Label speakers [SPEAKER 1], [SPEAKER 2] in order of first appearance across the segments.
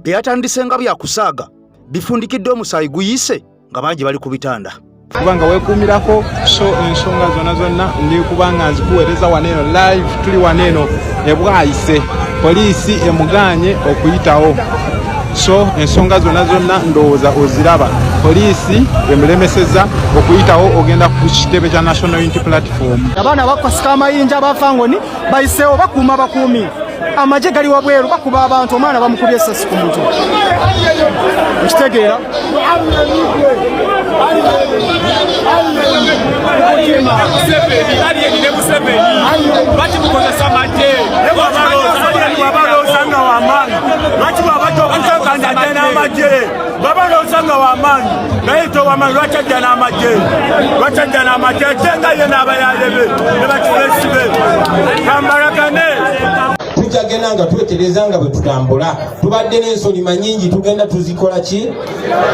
[SPEAKER 1] byatandise nga byakusaaga bifundikidde omusaayi guyise nga bangi bali ku bitanda.
[SPEAKER 2] Kubanga weekuumirako so ensonga zonna ndi kubanga nzikuweereza waneeno live tuli waneeno ebwayise poliisi emuganye okuyitawo so ensonga zonna ndowooza oziraba poliisi emulemeseza okuyitawo ogenda ku kitebe kya National Unity Platform.
[SPEAKER 3] Abaana bakwasika amayinja abafangoni bayiseewo bakuuma bakuumi amagye gali wabweru bakuba abantu omwana bamukubye essasi ku mutwe okitegeera
[SPEAKER 4] Babaloosanga w'amaanyi naye towamaanyi lwakajja n'amagye tenga ye n'abayalebe ne bakiresi be kambalagane.
[SPEAKER 5] Tujagenda nga twetereza nga bwe tutambula tubadde n'ensolima nnyingi tugenda tuzikola ki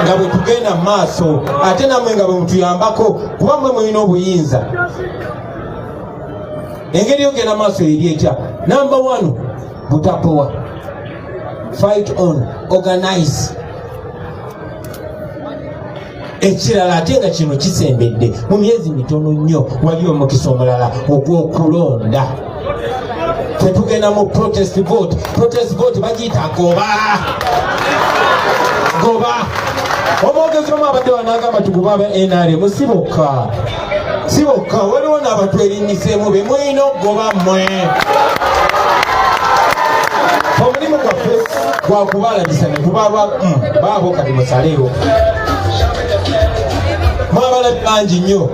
[SPEAKER 5] nga bwe tugenda mu maaso ate nammwe nga bwe mutuyambako kuba mmwe mulina obuyinza. Engeri yogenda maaso eri etya. Number 1 butapowa fight on organize. Ekirala ate nga kino kisembedde mu myezi mitono nnyo wali omukisa omulala ogw'okulonda. Tetugenda mu protest vote bagiyita goba. Omwogezi omu abadde wanagamba tuguba aba NRM siboka waliwo n'abantu erinyiseemu be mulina okugoba mmwe. Omulimu gwaffe gwakubalagisa ne tubalwa baabo kati musaleewo mwabalabi bangi nnyo.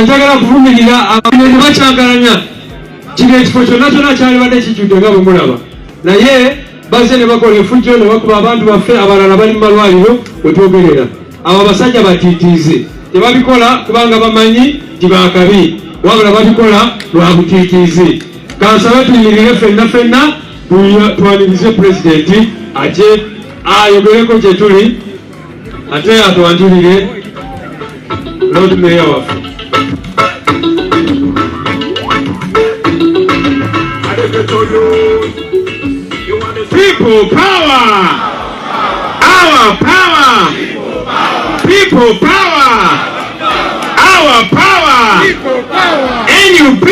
[SPEAKER 6] Njagala kuvumirira abantu bakyagalanya kino ekifo kyonna kyalibadde kijjudde nga bwe mulaba naye bazze ne bakola efujjo ne bakuba abantu baffe abalala bali mu malwaliro we twogerera. Abo abasajja batiitiize tebabikola kubanga bamanyi nti baakabi wabula babikola lwa butiitiize. Kansabe tuyimirire ffenna twanirize pulezidenti ate ayogereko gye tuli ate atwanjulire Lord Mayor waffe. People power! Our power! People power! Our power! NUP!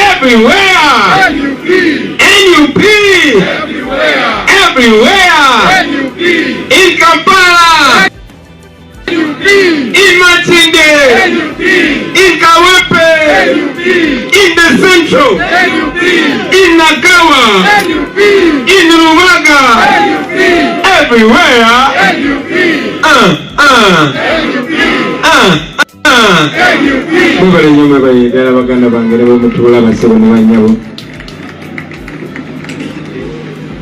[SPEAKER 6] Everywhere! NUP! Everywhere! In Kampala! In Matinde! In Kawepe! In the Central! In Nagawa! In Ruwaga! Everywhere! Mubale nyuma bayegala baganda bangere bamutula basebo ne banyabo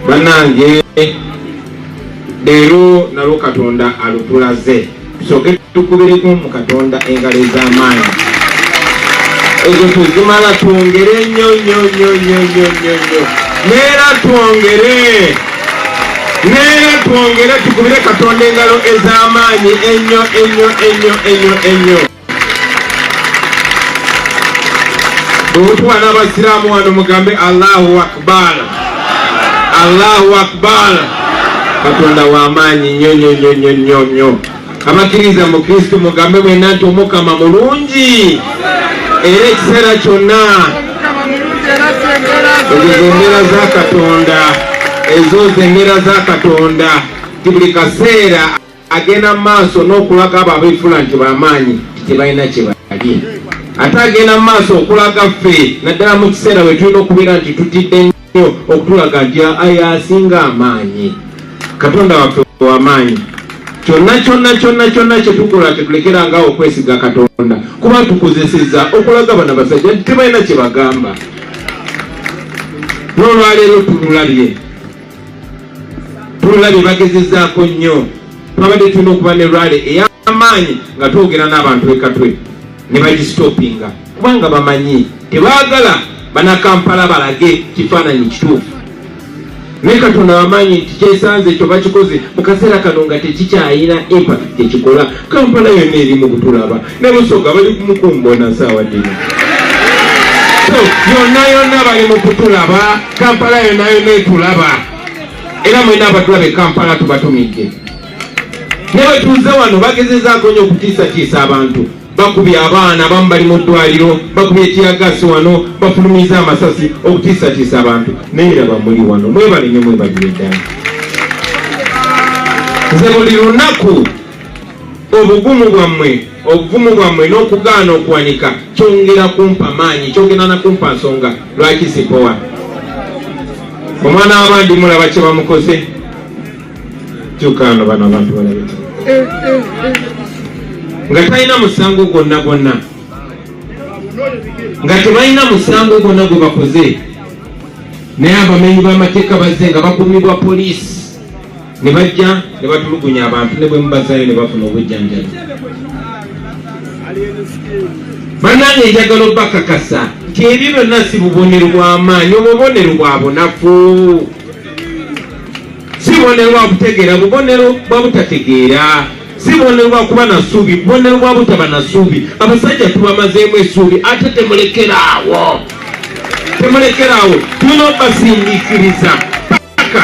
[SPEAKER 6] banange leero nalwo Katonda alutulaze soke tukubireko mu Katonda engalo ez'amaanyi ezo tuzimala twongere nnyo neera twongere tukubire Katonda engalo ez'amaanyi ennyo. Bw'otwala abasiraamu wano mugambe Allahu Akbar. Katonda w'amaanyi nnyo. Abakkiriza mu Kristo mugambe mwenna nti Omukama mulungi era ekiseera kyonna. Ezo z'embeera za Katonda ti buli kaseera agenda mu maaso n'okulaga abo abeefula nti b'amaanyi tebalina kye bali. Ate agenda mu maaso okulaga ffe naddala mu kiseera bwe tulina okubeera nti tutidde nnyo okutulaga nti asinga amaanyi. Katonda waffe w'amaanyi. Kyonna kye tukola tetulekeranga okwesiga Katonda kuba tukozesezza okulaga bano abasajja nti tebalina kye bagamba. N'olwaleero tulabye bagezezzaako nnyo. Twabadde tulina okuba ne rally ey'amaanyi nga twogera n'abantu ekatwe ne bagistopinga kubanga bamanyi tebaagala bannakampala balage kifaananyi kituufu. Naye Katonda w'amaanyi nti kyesanze ekyo bakikoze mu kaseera kano nga tekikyayina impact tekikola. Kampala yonna eri mu kutulaba ne Busoga bali kumukumbona saawa dino. So yonna bali mu kutulaba. Kampala yonna etulaba. era mwena abatulabe Kampala tubatumidde ne bwe tuze wano bagezezaako nnyo okutiisatiisa abantu bakubye abaana abamu bali mu ddwaliro bakubye ekiyagasi wano bafulumiza amasasi okutiisatiisa abantu naye raba muli wano mwebale nnyo mwebagire ddala nze buli lunaku obuvumu bwammwe n'okugaana okuwanika kyongera kumpa maanyi kyongera nakumpa nsonga lwaki sipowa omwana w'abandi mulaba kye bamukoze kyukano bano abantu balabita nga talina musango gwonna nga tebalina musango gwonna gwe bakoze naye abamenyi b'amateeka bazze nga bakumibwa poliisi ne bajja ne batulugunya abantu ne bwe mubazayo ne bafuna obujjanjabi bannange njagala obbakakasa nti ebyo byonna si bubonero bw'amaanyi obubonero bwa bunafu si bubonero bwa butegeera bubonero bwa butategeera si bubonero bwa kuba na ssuubi bubonero bwa butaba na ssuubi abasajja tubamazeemu essuubi ate temulekeraawo tulina obasindiikiriza paka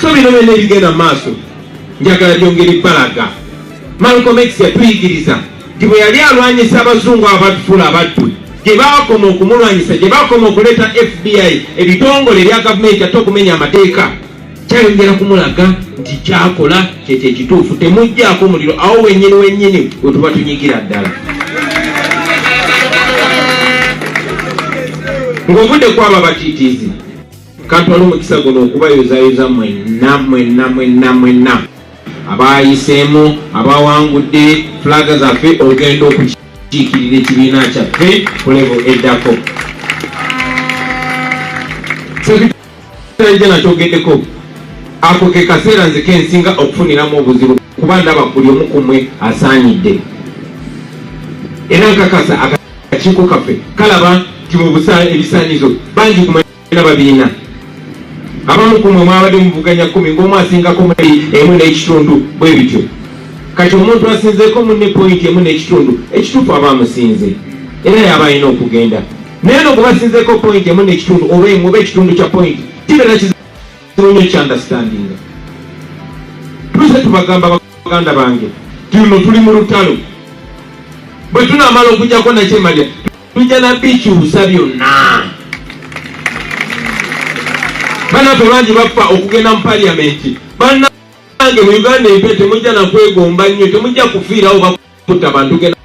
[SPEAKER 6] so bino byonna ebigenda mu maaso njagala gyongera ebbalaga Malcolm X yatuyigiriza nti bwe yali alwanyisa abazungu abatufuula abaddu gye baakoma okumulwanyisa gye baakoma okuleeta FBI ebitongole ebya gavumenti ate okumenya amateeka kyayongera kumulaga nti kyakola kyekyo ekituufu temugjaako omuliro awo wennyini we tuba tunyigira ddala ng'obudde kwaba batiitiizi kantwala omukisa guno okubayozayoza mwenna abayiseemu abawangudde fulaga zaffe ogenda okukiikirira ekibiina kyaffe ku level eddako sekitale nakyogeddeko ako ke kaseera nze kensinga okufuniramu obuzibu kuba ndaba buli omu ku mmwe asaanyidde era nkakasa akakiiko kaffe kalaba nti mu ebisaanizo bangi kumana babiina abamu ku mmwe mwabadde muvuganya 10 ng'omu asingako muli emu n'ekitundu bwe bityo kati omuntu asinzeeko munne pointi emu n'ekitundu ekituufu aba amusinze era yaba alina okugenda naye no kubasinzeeko pointi emu n'ekitundu oba emu oba ekitundu kya pointi kibeera kizibu nnyo kyandastandinga tuse tubagamba baganda bange tuno tuli mu lutalo bwe tunaamala okujjako nakyemalya tujja na bikyusa byonna banaffe bangi bafa okugenda mu paliyamenti bannange mu Uganda empya temujja nakwegomba nnyo temujja kufiirawo bakutta bantu genda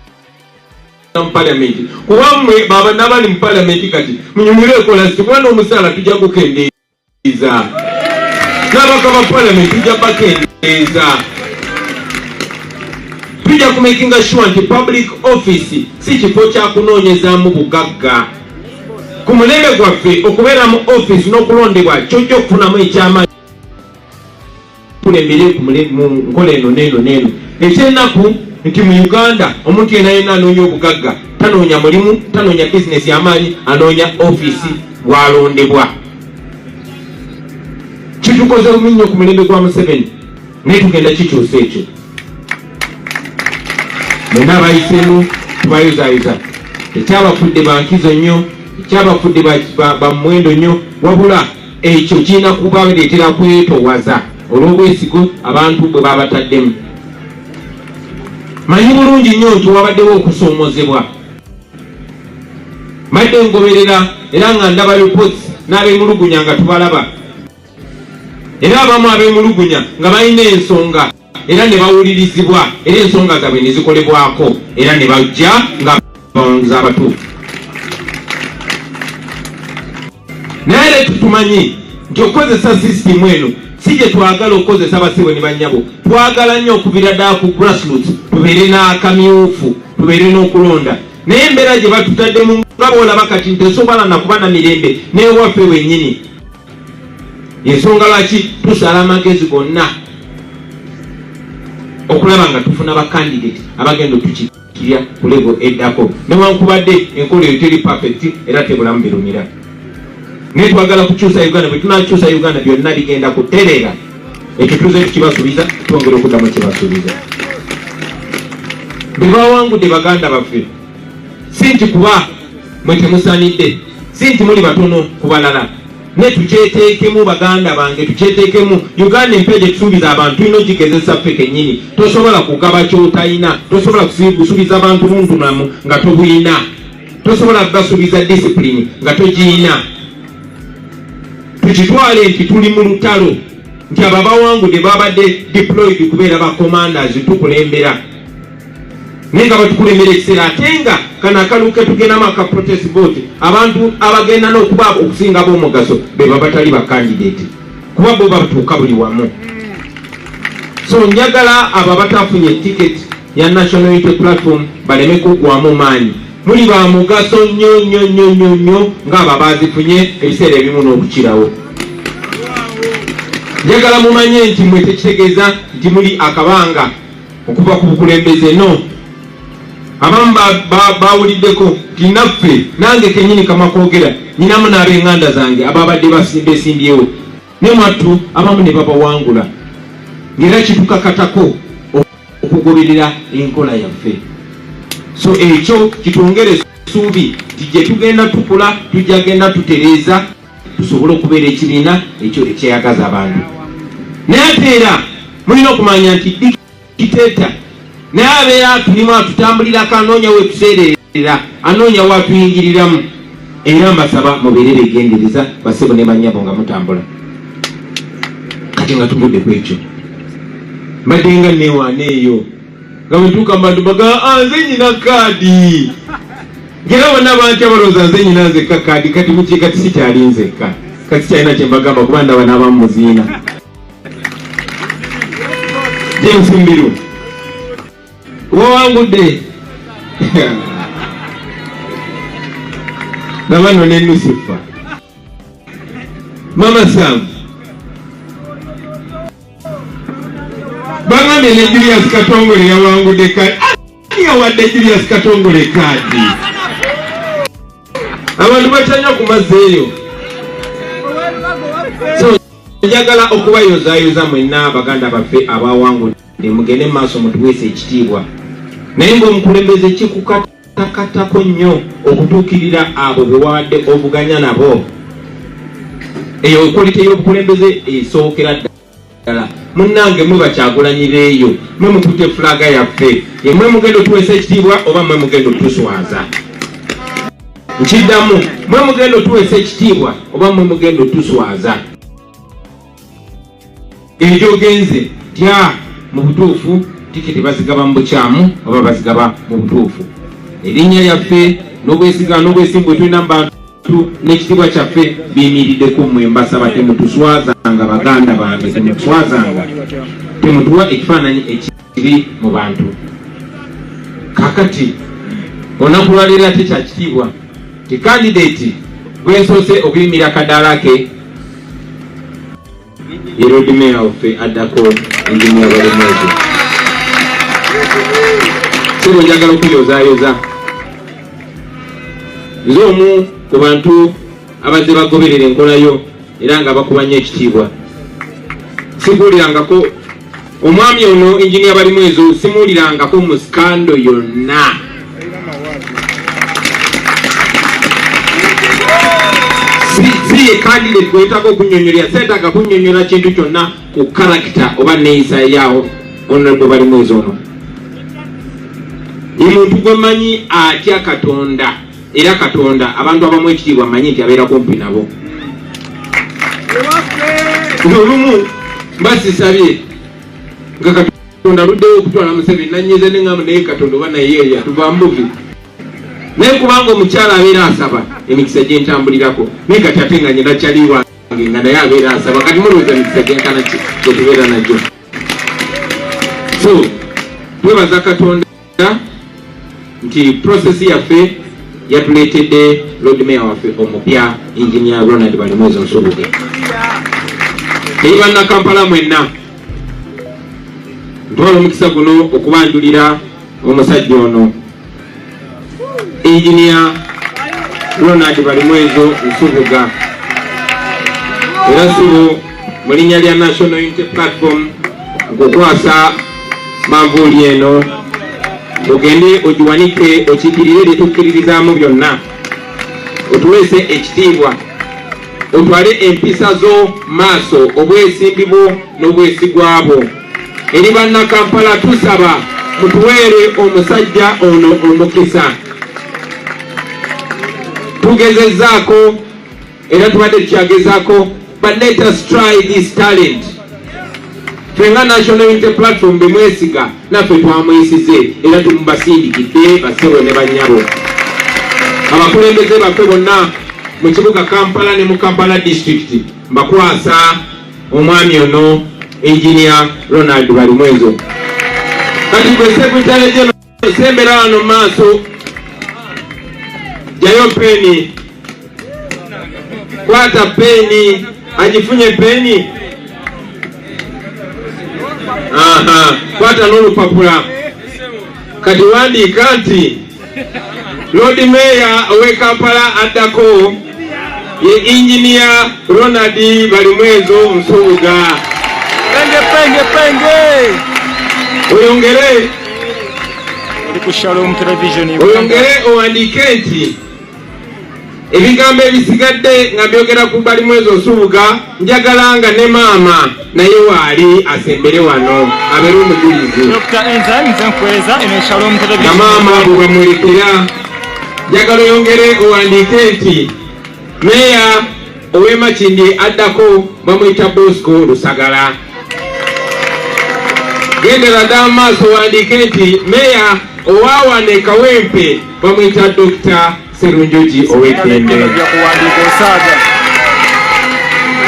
[SPEAKER 6] mu paliyamenti kuba mmwe baba nabali mu paliyamenti kati munyumire ekola sikuba n'omusaala tujja kukendeeza n'abaka ba paliyamenti tujja bakendeeza tujja kumakinga sure nti public office si kifo kyakunoonyezaamu bugagga ku mulembe gwaffe okubeera mu office n'okulondebwa kyojja okufunamu ekyamaanyi kulembere mu nkola eno n'eno ekyennaku nti mu Uganda omuntu yenna anoonya obugagga tanoonya mulimu tanoonya bizinesi y'amaanyi anoonya office bw'alondebwa kitukoze bubi nnyo ku mulembe gwa Museveni naye tugenda kikyusa ekyo mwenna abayiseemu tubayozaayoza ekyabafudde bankizo nnyo ekyabafudde ba muwendo nnyo wabula ekyo kirina kubaleetera kwetoowaza olw'obwesigo abantu bwe babataddemu manyi bulungi nnyo nti wabaddewo okusoomozebwa madde ngoberera era nga ndaba reports n'abemulugunya nga tubalaba era abamu abemulugunya nga balina ensonga era ne bawulirizibwa era ensonga zaabwe ne zikolebwako era ne bajja nga bawanguza abatuufu naye tumanyi nti okukozesa sisitimu eno si gye twagala okukozesa abasibe ne bannyabo twagala nnyo okubira ddala ku grassroots tubeere n'akamyufu tubeere n'okulonda naye embeera gye batutaddemu nga boolaba kati ntesobola nakuba na mirembe n'ewaffe wennyini ensonga lwaki tusala amagezi gonna okulaba nga tufuna bakandidate abagenda otukikirya ku level eddako newankubadde enkola eyo teri perfect era tebulamu birumira naye twagala kukyusa Uganda bwe tunakyusa Uganda byonna bigenda kuterera ekyo tuze tukibasuubiza twongera okuddamu kibasuubiza bwe bawangudde baganda baffe si nti kuba mwe temusanidde si nti muli batono ku balala
[SPEAKER 7] ne tukyeteekemu baganda bange, tukyeteekemu. Uganda empeera gye tusuubiza abantu tulina ogigezesa ffe kennyini. Tosobola kugaba ky'otalina, tosobola kusuubiza abantu buntulamu nga tobulina, tosobola basuubiza disipulini nga togiyina. Tukitwale nti tuli mu lutalo, nti abo abawangudde babadde deployed kubeera ba commanders tukulembera. Naye nga batukulembera ekiseera ate nga kano akaluke tugendamu aka protest vote, abantu abagenda n'okuba okusinga b'omugaso be babatali ba candidate kuba bo batuuka buli wamu. So njagala abo abatafunye ticket ya National Unity Platform baleme kuggwamu maanyi. Muli ba mugaso nnyo ng'abo bazifunye ebiseera ebimu n'okukirawo. Njagala mumanye nti mwe tekitegeeza nti muli akabanga okuva ku bukulembeze no. Abamu bawuliddeko nti naffe nange kennyini kama kwogera nyinamu n'ab'enganda zange ababadde besimbyewo ne mwattu abamu ne babawangula ng'era kitukakatako okugoberera enkola yaffe. So ekyo kitwongere essuubi nti gye tugenda tukola tujja genda tutereeza tusobole okubeera ekibiina ekyo ekyeyagaza abantu. Naye ate era mulina okumanya nti dikiteeta naye abeera tulimu atutambulirako, anoonya wetuseererera, anoonya watuyingiriramu. Era mbasaba mubeere begendereza basebo ne banyabo nga mutambula. Kati nga tugudde ku ekyo mbadde nga neewaana eyo nga bwetuuka mbantu baga nze nyina kaadi, ngera bonna bantya balowooza nze nyina nzekka kaadi. Kati muki kati sikyali nzekka, kati sikyalina kye mbagamba kuba ndaba n'abamu muziina. James Mbiru wawangudde nabano ne Lucifer Mama Sam bangambye ne Julius Katongole yawangudde kadi. Ani yawadde Julius Katongole kadi? Abantu batanya kumazeeyo. So njagala okubayozaayoza mwenna abaganda baffe abawangudde mugende maaso mutuweese ekitiibwa. Naye ng'omukulembeze kikukatakatako nnyo okutuukirira abo be wawadde ovuganya nabo. Eyo ekolite y'obukulembeze esookera ddala. Munnange mwe bakyagulanyirireeyo, mwe mukutte fulaga yaffe, ye mwe mugenda otuweesa ekitiibwa oba mwe mugenda otuswaza. Nkiddamu, mwe mugenda otuweesa ekitiibwa oba mwe mugenda otuswaza. Ekyo genze tya mu butuufu tikiti bazigaba mu bukyamu oba bazigaba mu butuufu. Erinnya lyaffe n'obwesimbu bwe tulina mu bantu n'ekitiibwa kyaffe biyimiridde ku mmwe. Mbasaba temutuswazanga baganda bange, temutuswazanga, temutuwa ekifaananyi ekiri mu bantu. Kakati olunaku lwaleero ate kya kitiibwa ti kandidate gwensoose okuyimira akadaala ke ye Road Mayor waffe addako Engineer Balemeezi. Sebo njagala okuyozaayoza nze omu ku bantu abazze bagoberera enkolayo era nga bakubanya ekitiibwa. Sibuulirangako omwami ono Engineer Balemeezi, simuulirangako mu skando yonna. Si ye candidate kwetako okunyonyola, seetaaga kunnyonnyola kintu kyonna ku karakita oba neeyisa yaawo Honorable Balemeezi ono. Ye muntu gwe manyi atya Katonda, era Katonda abantu abamu ekitiibwa manyi nti abeera kumpi nabo. Olumu mbasisabye nga Katonda luddewo okutwala Museveni nanyiza ne ngamba naye Katonda oba naye yatuva mbuvi. Naye kubanga omukyala abeera asaba emikisa gyentambulirako, naye kati ate nga nyina kyali wange nga naye abeera asaba, kati mulowooza emikisa gyenkana gyetubeera nagyo. So twebaza Katonda nti prosesi yaffe yatuleetedde Road Mayor waffe omupya Engineer Ronald Balemeezi Nsubuge. Eyi bannakampala mwenna ntwala omukisa guno okubanjulira omusajja ono Engineer Ronald Balemeezi Nsubuga. Era sibo mu linnya lya National Unity Platform okukwasa manvuuli eno ogende ogiwanike okiikirire bye tukkiririzaamu byonna, otuweese ekitiibwa otwale empisa zo maaso, obwesimbi bwo n'obwesigwa bwo. Eri bannakampala tusaba mutuweere omusajja ono omukisa. Tugezezzaako era tubadde tukyagezaako, but let us try this talent. Twenga National Unity Platform bemwesiga naffe twamwesize era tumubasindikidde basebo ne bannyabo. Abakulembeze baffe bonna mu kibuga Kampala ne mu Kampala District mbakwasa omwami ono Engineer Ronald Balimwezo. Kati gwe Secretary General sembera wano maaso, jayo peni, kwata peni, agifunye peni. Kwata n'olupapula kati wandiika nti Lord Mayor ow'e Kampala addako ye Engineer Ronald Balimwezo Nsubuga.
[SPEAKER 3] Penge.
[SPEAKER 7] Oyongere
[SPEAKER 3] Ku Shalom Television.
[SPEAKER 7] Oyongere owandiike nti ebigambo ebisigadde nga byogera ku Balimwezo Nsubuga njagala nga ne maama naye waali asembere wano abeera omujulizi.
[SPEAKER 3] Dr. Enza nzenkweza eno Shalom Television.
[SPEAKER 7] Na maama bwe bamulekera njagala oyongere owandiike nti Meya ow'e Makindye addako bamuyita Bosco Lusagala. Gendera dda maaso owandiike nti Meya owawane Kawempe bamuyita Dr. Serunjoji ow'eddembe.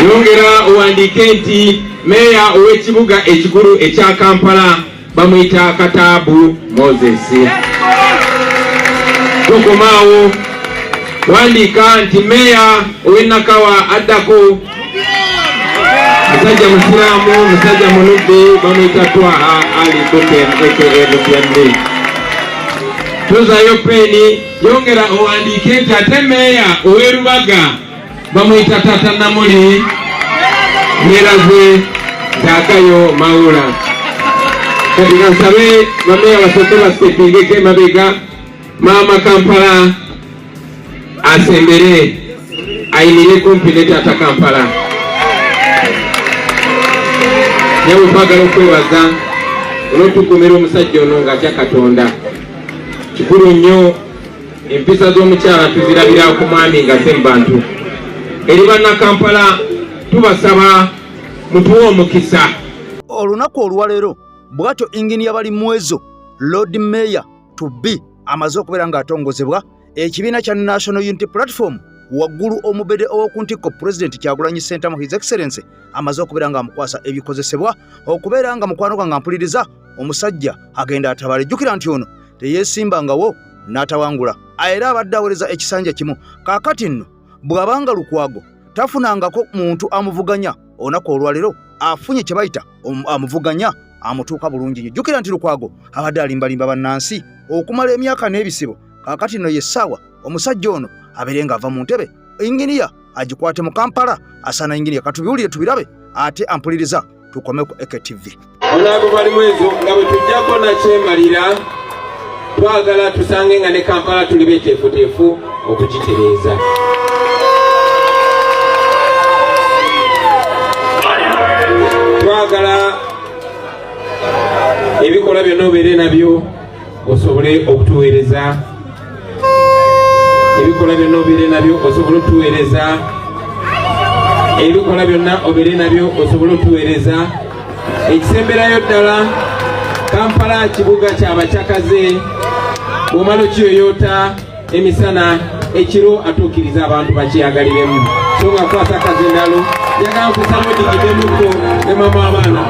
[SPEAKER 7] Yongera owandiike nti Meya ow'ekibuga ekikulu ekya Kampala bamuyita Kataabu Moses. Tokomaawo wandiika nti Meya ow'e Nakawa addako musajja musiraamu musajja munudde bamuyita Twaha Ali Boten aka Tuzayo peni. Yongera owandiike nti ate Meya ow'e Lubaga bamuyita Tata Namuli Mwerazwe Zakayo Mawula. Kati nsabe bameya basooke basitepingeko emabega, maama Kampala asembere ayimire kumpi ne Tata Kampala. Nyawe twagala okwebaza olw'otukuumira omusajja ono ng'atya Katonda. Kikulu nnyo empisa z'omukyala tuzirabira ku mwami nga se mu bantu. Eri bannakampala tubasaba mutuwe omukisa.
[SPEAKER 1] Olunaku olwaleero bw'atyo Engineer Balimwezo Lord Mayor to be amaze okubeera ng'atongozebwa ekibiina kya National Unity Platform waggulu omubede ow'okuntiko President Kyagulanyi Ssentamu His Excellency amaze okubeera ng'amukwasa ebikozesebwa okubeera nga mukwano gwange mpuliriza omusajja agenda atabale. Jjukira nti ono teyeesimbangawo n'atawangula era abadde aweereza ekisanja kimu. Kaakati nno bw'abanga Lukwago tafunangako muntu amuvuganya, olunaku olwaleero afunye kye bayita amuvuganya amutuuka bulungi nnyo. Jjukira nti Lukwago abadde alimbalimba bannansi okumala emyaka n'ebisibo. Kaakati nno yessaawa omusajja ono abeere ng'ava mu ntebe, Engineer agikwate mu Kampala. Asaana Engineer katubiwulire tubirabe ate ampuliriza tukome ku EKTV.
[SPEAKER 7] Onaabo Balimwezo nga bwe tujjako nakyemalira twagala tusange nga ne Kampala tuli beteefuteefu okukitereeza. Twagala ebikola byonna obeere nabyo osobole okutuweereza. Ebikola byonna obeere nabyo osobole okutuweereza. Ebikola byonna obeere nabyo osobole okutuweereza. Ekisemberayo ddala Kampala kibuga ky'abakyakaze. Bw'omala okiyoyoota emisana ekiro atuukiriza abantu bakyeyagaliremu. So nga kwasa kazendalo njagala nkusamu digiddemuko ne mama abaana.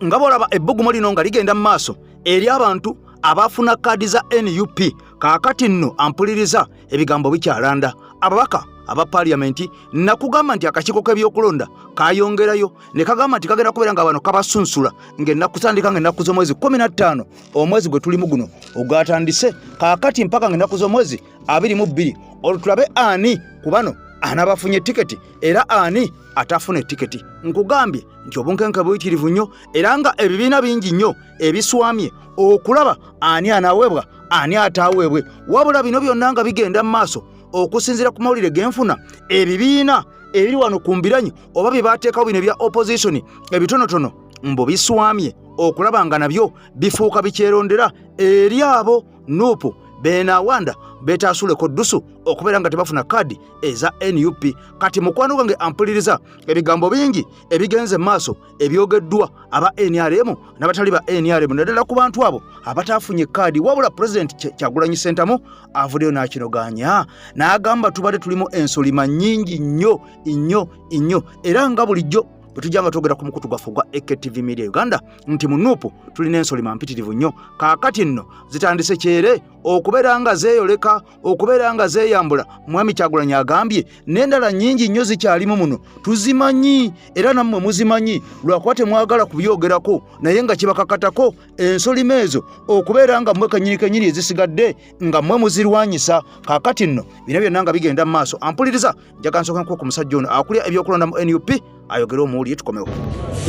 [SPEAKER 1] Nga bw'olaba ebbugumu lino nga ligenda mu maaso eri abantu abaafuna kaadi za NUP. Kaakati nno ampuliriza ebigambo bikyalanda. Ababaka aba Parliament nakugamba nti akakiiko k'ebyokulonda kayongerayo ne kagamba nti kagenda kubeera nga bano kabasunsula ng'ennaku zitandika ng'ennaku z'omwezi 15 omwezi gwe tulimu guno ogwatandise kaakati mpaka ng'ennaku z'omwezi 22. Olutulabe ani ku bano anaabafunye tiketi era ani atafuna tiketi. Nkugambye nti obunkenke buyitirivu nnyo era nga ebibiina bingi nnyo ebiswamye okulaba ani anaaweebwa ani ataaweebwe. Wabula bino byonna nga bigenda mu maaso okusinziira ku mawulire genfuna ebibiina ebiri wano ku mbiranyi oba bye baateekawo bino ebya opposition ebitonotono mbo biswamye okulaba nga nabyo bifuuka bikyerondera eri abo nuupu beenawanda beetaasuleko ddusu okubeera nga tebafuna kaadi eza NUP. Kati mukwano gwange ampuliriza ebigambo bingi ebigenze maaso ebyogeddwa aba NRM n'abatali ba NRM naddala ku bantu abo abataafunye kaadi, wabula President Kyagulanyi Ssentamu avuddeyo n'akinoganya n'agamba tubadde tulimu ensolima nnyingi nnyo era nga bulijjo bwetujjanga twogera ku mukutu gwaffe gwa AKTV Media Uganda nti mu Nuupu tulina ensolima mpitirivu nnyo. Kaakati nno zitandise kyere okubeera nga zeeyoleka, okubeera nga zeeyambula. Mwami Kyagulanyi agambye n'endala nnyingi nnyo zikyalimu muno tuzimanyi era nammwe muzimanyi lwakuba temwagala kubyogerako, naye nga kibakakatako ensolima ezo okubeera nga mmwe kenyini ezisigadde nga mmwe muzirwanyisa. Kaakati nno bino byonna nga bigenda mu maaso. Ampuliriza njaga nsooka nkuwa ku musajja ono akulya ebyokulonda mu NUP ayogera omuwulire tukomewo.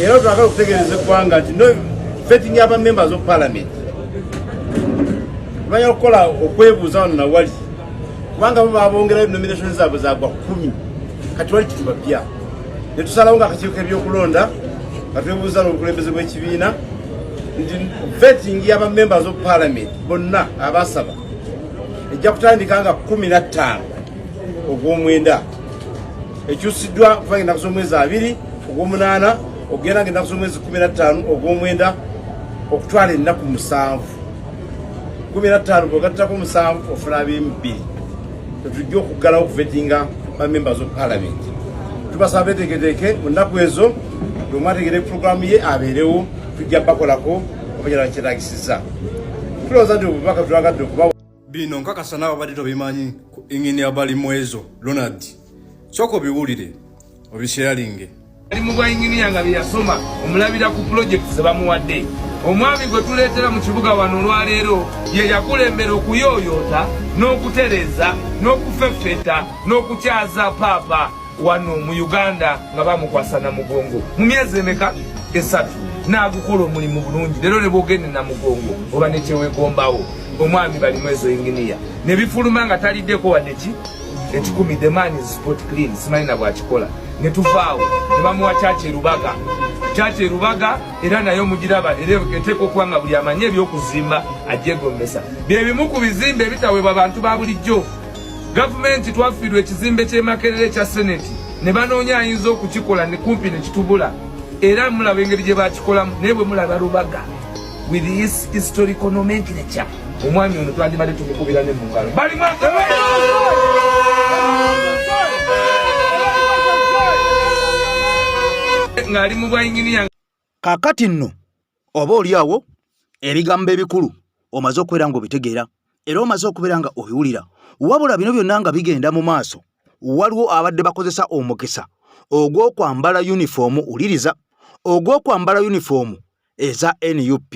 [SPEAKER 4] Era twagala okutegeereza eggwanga nti vetting aba members of parliament banya okukola okwebuuza wano nawali kubanga bo baabongerayo nomination zaabwe zaagwa 10 kati wali kitubapya ne tusalawo nga akakiiko k'ebyokulonda nga twebuuza n'obukulembeze bw'ekibiina nti vetting y'aba members of parliament bonna abasaba ejja kutandika nga 15 ogw'omwenda ekyusiddwa kuva ng'ennaku z'omwezi 2 ogw'omunaana okugenda ng'ennaku z'omwezi 15 ogw'omwenda okutwala ennaku 7 15 bw'ogattako 7 ofuna ab'emu 2 tetujja okuggalawo okuvetinga ba members of parliament. Tubasaba beteeketeeke mu nnaku ezo bwe ategere puroguramu ye abeerewo tujja bakolako obanyala kyetagisiza. Tulowooza nti obubaka twagadde okuba
[SPEAKER 8] bino nkakasa n'abo badde tobimanyi ku inginiya bali mwezo Ronald soko biwulire obisharinge
[SPEAKER 9] ali mu bwa inginiya nga byasoma omulabira ku project ze bamuwadde. Omwami gwe tuleetera mu kibuga wano olwaleero ye yakulembera okuyooyoota n'okutereza n'okufeffeta n'okukyaza paapa wano mu Uganda nga bamukwasa na mugongo mu myezi emeka 3 n'agukola omulimu bulungi. Leero ne bwogende na mugongo oba ne kyewegombawo omwami bali mwezo inginiya ne bifuluma nga taliddeko wadde ki ekikumi. The man is spot clean simanyi na bwakikola ne tuvaawo ne bamuwa Chache Rubaga era nayo mugiraba era eteeka okuba nga buli amanye ebyokuzimba ajjegommesa. Bye bimu ku bizimbe ebitaweebwa bantu ba bulijjo. Gavumenti twafiirwa ekizimbe ky'Emakerere ekya Seneti ne banoonya ayinza okukikola ne kumpi ne kitubula era mulaba engeri gye bakikolamu naye bwe mulaba Rubaga with his historical nomenclature omwami ono twandibadde tumukubira ne mu ngalo bali mwaka ng'ali mu bwa inginiya.
[SPEAKER 1] Kaakati nno oba oliawo ebigambo ebikulu omaze okubeera nga obitegeera era omaze okubeera nga obiwulira, wabula bino byonna nga bigenda mu maaso waliwo abadde bakozesa omukisa ogw'okwambala yunifoomu, uliriza, ogw'okwambala yunifoomu eza NUP.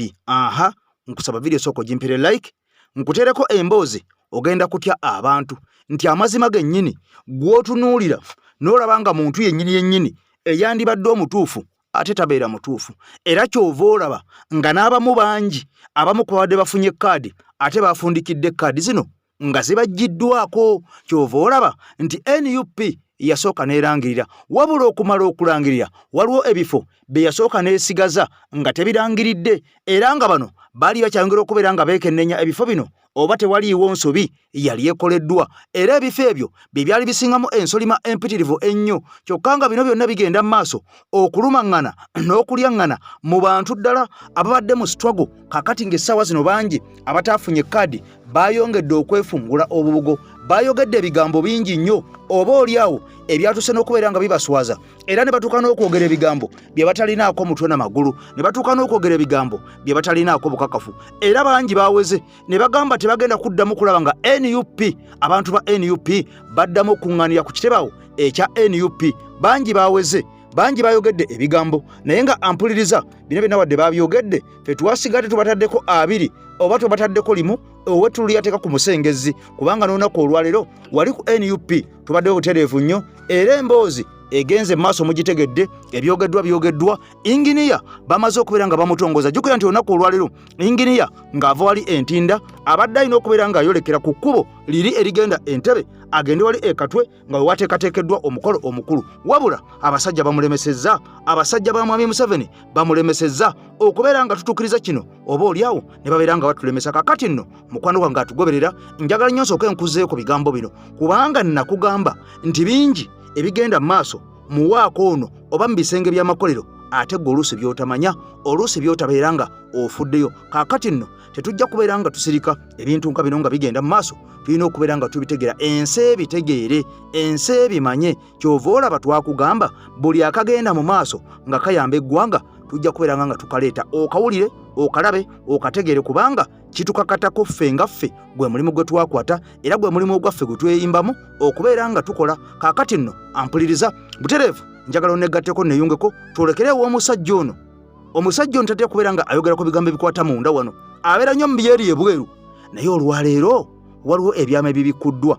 [SPEAKER 1] Nkusaba video soko jimpire like nkutereko emboozi ogenda kutya abantu nti amazima gennyini gw'otunuulira n'olaba nga muntu yennyini eyandibadde omutuufu ate tabeera mutuufu, era kyova olaba nga n'abamu bangi abamu ku babadde bafunye kaadi ate bafundikidde kaadi zino nga zibajjiddwako. Kyova olaba nti NUP yasooka n'erangirira, wabula okumala okulangirira waliwo ebifo bye yasooka n'esigaza nga tebirangiridde era nga bano baali bakyongera okubeera nga beekennenya ebifo bino oba tewaliiwo nsobi yali ekoleddwa era ebifo ebyo bye byali bisingamu ensolima empitirivu ennyo. Kyokka nga bino byonna bigenda mu maaso okulumaŋŋana n'okulyaŋŋana mu bantu ddala ababadde mu struggle. Kakati ng'essaawa zino bangi abataafunye kaadi bayongedde okwefungula obubugo, bayogedde ebigambo bingi nnyo oba oliawo ebyatuse n'okubeera nga bibaswaza era ne batuuka n'okwogera ebigambo bye batalinaako mutwe na magulu, ne batuuka n'okwogera ebigambo bye batalinaako bukakafu era bangi baweze ne bagamba tebagenda kuddamu kulaba nga NUP, abantu ba NUP baddamu okuŋŋaanira ku kitebawo ekya NUP. Bangi baweze, bangi bayogedde ebigambo naye nga ampuliriza bino byonna wadde babyogedde fe tuwasigadde tubataddeko 2 oba tubataddeko 1 owe tulyateeka ku musengezi kubanga n'olunaku olwaleero wali ku NUP tubaddewo butereevu nnyo era emboozi egenze maaso mugitegedde ebyogeddwa inginiya bamaze okubeera nga bamutongoza jjukira nti olunaku olwaleero inginiya ng'ava wali entinda abadde alina okubeera ng'ayolekera ku kkubo liri erigenda Entebbe agende wali ekatwe nga we wateekateekeddwa omukolo omukulu wabula abasajja bamulemesezza abasajja ba Mwami Museveni bamulemesezza okubeera nga tutuukiriza kino oba oliawo ne babeera nga batulemesa kakati nno mukwano gwange atugoberera njagala nnyo nsooke nkuzeeko bigambo bino kubanga nakugamba nti bingi ebigenda maaso muwaako ono oba mu bisenge by'amakolero ate gwe oluusi by'otamanya oluusi by'otabeera nga ofuddeyo kaakati nno tetujja kubeera nga tusirika ebintu nka bino nga bigenda mu maaso tulina okubeera nga tubitegera ensi ebitegeere ensi ebimanye kyova olaba twakugamba buli akagenda mu maaso nga kayamba eggwanga tujja kubeera nga tukaleeta okawulire okalabe okategeere kubanga kitukakatako ffe nga ffe gwe mulimu gwe twakwata era gwe mulimu gwaffe gwe tweyimbamu okubeera nga tukola kaakati nno ampuliriza butereevu njagala onegatteko neeyungeko twolekereewo omusajja ono tatera kubeera nga ayogerako bigambo ebikwata munda wano abeera nnyo mu byeri ebweru naye olwaleero waliwo ebyama ebibikuddwa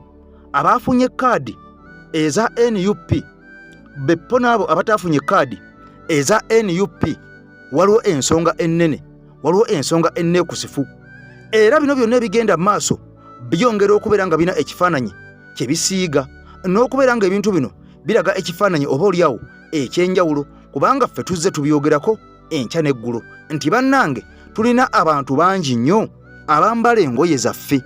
[SPEAKER 1] abaafunye kaadi eza NUP beppo n'abo abataafunye kaadi eza NUP waliwo ensonga ennene waliwo ensonga enneekusifu era bino byonna ebigenda maaso byongera okubeera nga bina ekifaananyi kye bisiiga n'okubeera nga ebintu bino biraga ekifaananyi oba oliawo ekyenjawulo kubanga ffe tuzze tubyogerako enkya n'eggulo nti bannange tulina abantu bangi nnyo abambala engoye zaffe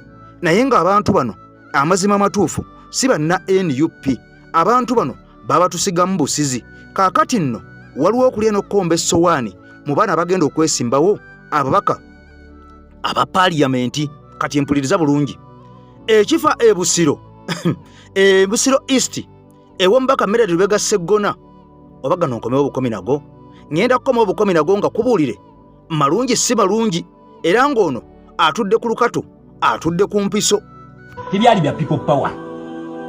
[SPEAKER 1] naye ng'abantu bano amazima matuufu si banna NUP abantu bano baba tusigamu busizi kaakati nno waliwo okulya n'okkomba essowaani mu baana bagenda okwesimbawo ababaka aba paaliyamenti kati mpuliriza bulungi ekifa ebusiro ebusiro east ew'omubaka Meredith Lubega Sseggona oba gano nkomewo obukomi nago ngenda kukomawo obukomi nago nga kubuulire malungi si malungi era ng'ono atudde ku lukato atudde ku mpiso
[SPEAKER 10] tebyali bya people power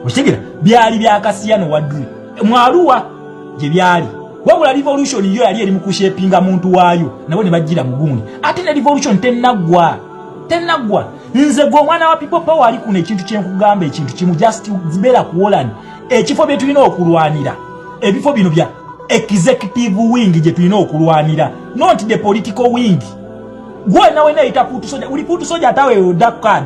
[SPEAKER 10] okitegera byali bya Kasiyano Wadri mwaluwa gye byali wabula revolution yo yali eri mu kushepinga muntu waayo nabo ne bajjira mugundi ate ne revolution tennaggwa nze gwe omwana wa people power ali kuno ekintu kyenkugamba ekintu kimu just zibera kuwolani ekifo bye tulina okulwanira ebifo bino bya executive wing gye tulina okulwanira not the political wing gwe nawe naita putu soja uli putu soja atawe dark card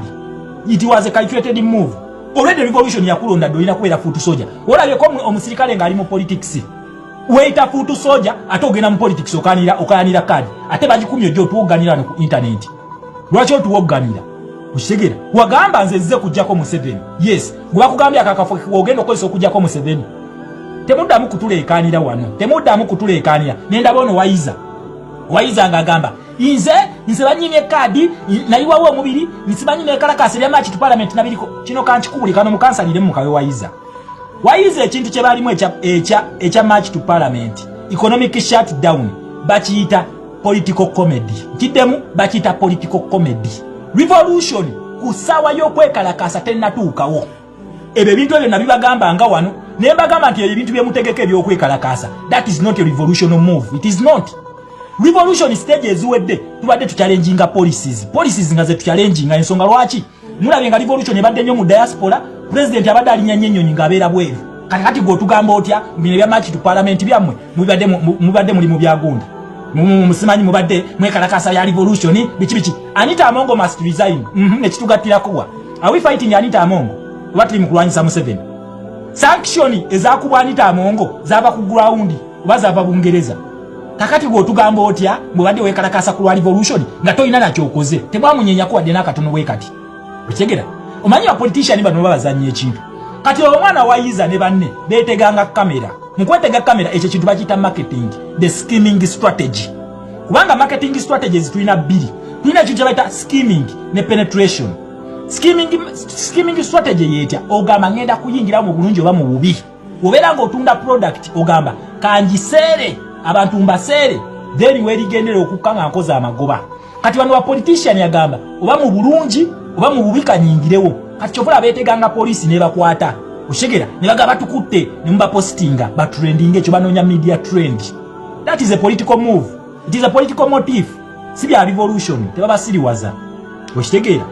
[SPEAKER 10] it was a calculated move already revolution yakulonda dolina kwera putu soja olabye ko omusirikale ngali mu politics weita putu soja atogena mu politics okanira card ate bajikumyo jo tuoganira ku internet lwacho tuoganira ushegera wagamba nzeze kujjako mu 7 yes gwa kugambya akakafo ogenda koso kujjako mu 7 temuddamu kutuleekanira wano temuddamu kutuleekanira nenda bono wayiza ngagamba nze banyimye kadi nayiwawo omubiri nsibanyimye kalakasi lya match to parliament nabiriko kino kanchikubuli kano mukansalire mu kawe wayiza ekintu kye balimu echa match to parliament economic shutdown bakiyita political comedy kiddemu bakiyita political comedy revolution kusawa y'okwekalakasa tennatuukawo ebyo ebintu ebyo nabibagamba nga wano ne mbagamba nti ebintu byemutegeka ebyokwekalakasa that is not a revolutionary move it is not revolution stage eziwedde tubadde tuchallenginga policies nga ze tuchallenginga ensonga lwaki mulabye nga revolution ebadde nnyo mu diaspora president abadde alinyanya ennyonyi ng'abeera bweru kati gw'otugamba otya bino bya match to parliament byammwe mubadde muli mu byagundi musimanyi mubadde mwekalakasa ya revolution biki Anita Amongo must resign nekitugattira kuwa are we fighting Anita Amongo oba tuli mu kulwanyisa Museveni sanction ezakubwa Anita Amongo zaba ku ground oba zaba Bungereza kakati gw'otugamba otya mubadde wekalakasa ku revolution nga toyina nakyokoze tebwamunyenya kuwadde n'akatono wekati okitegera omanyi wa politician bano babazannya ekintu kati omwana wayiza ne banne beeteganga kamera mukwetega kamera ekyo kintu bakiyita marketing the scheming strategy kubanga marketing strategies tulina bbiri tulina ekintu kye bayita scheming ne penetration scheming strategy yetya ogamba ngenda kuyingira mu bulungi oba mu bubi obeera ng'otunda product ogamba kanjiseere abantu mbaseere then werigendera okukka nga nkoza amagoba kati bano ba politician yagamba oba mu bulungi oba mu bubi kanyingirewo kati kyovula beeteganga polisi ne bakwata oshegera ne bagaba tukutte ne mba postinga ba trending ekyo banoonya media trend that is a political move it is a political motive si bya revolution tebaba siriwaza okitegera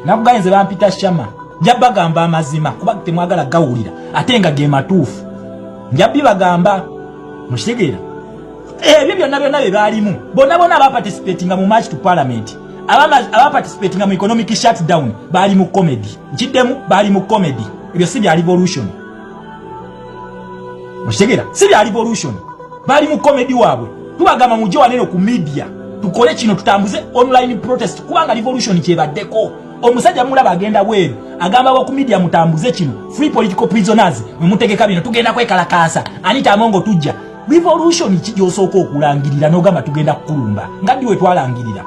[SPEAKER 10] nakugayenze bampita shama njabagamba amazima kuba temwagala gawulira ate nga ge matuufu njabbi bagamba mushitegeera ebyo byonna byonna bye baalimu bonna abaparticipatinga mu march to parliament abaparticipatinga mu economic shutdown baali mu comedy nkiddemu baali mu comedy ebyo si bya revolution mushitegeera si bya revolution baali mu comedy waabwe tubagamba mujje waneno ku media tukole kino tutambuze online protest kubanga revolution kyebaddeko omusajja mulaba agenda bweru agamba bo ku media mutambuze kino free political prisoners mumutegeka bino tugenda kwekalakasa Anita Amongo tujja revolution kijosooka okulangirira n'ogamba tugenda kukulumba nga ddiwe twalangirira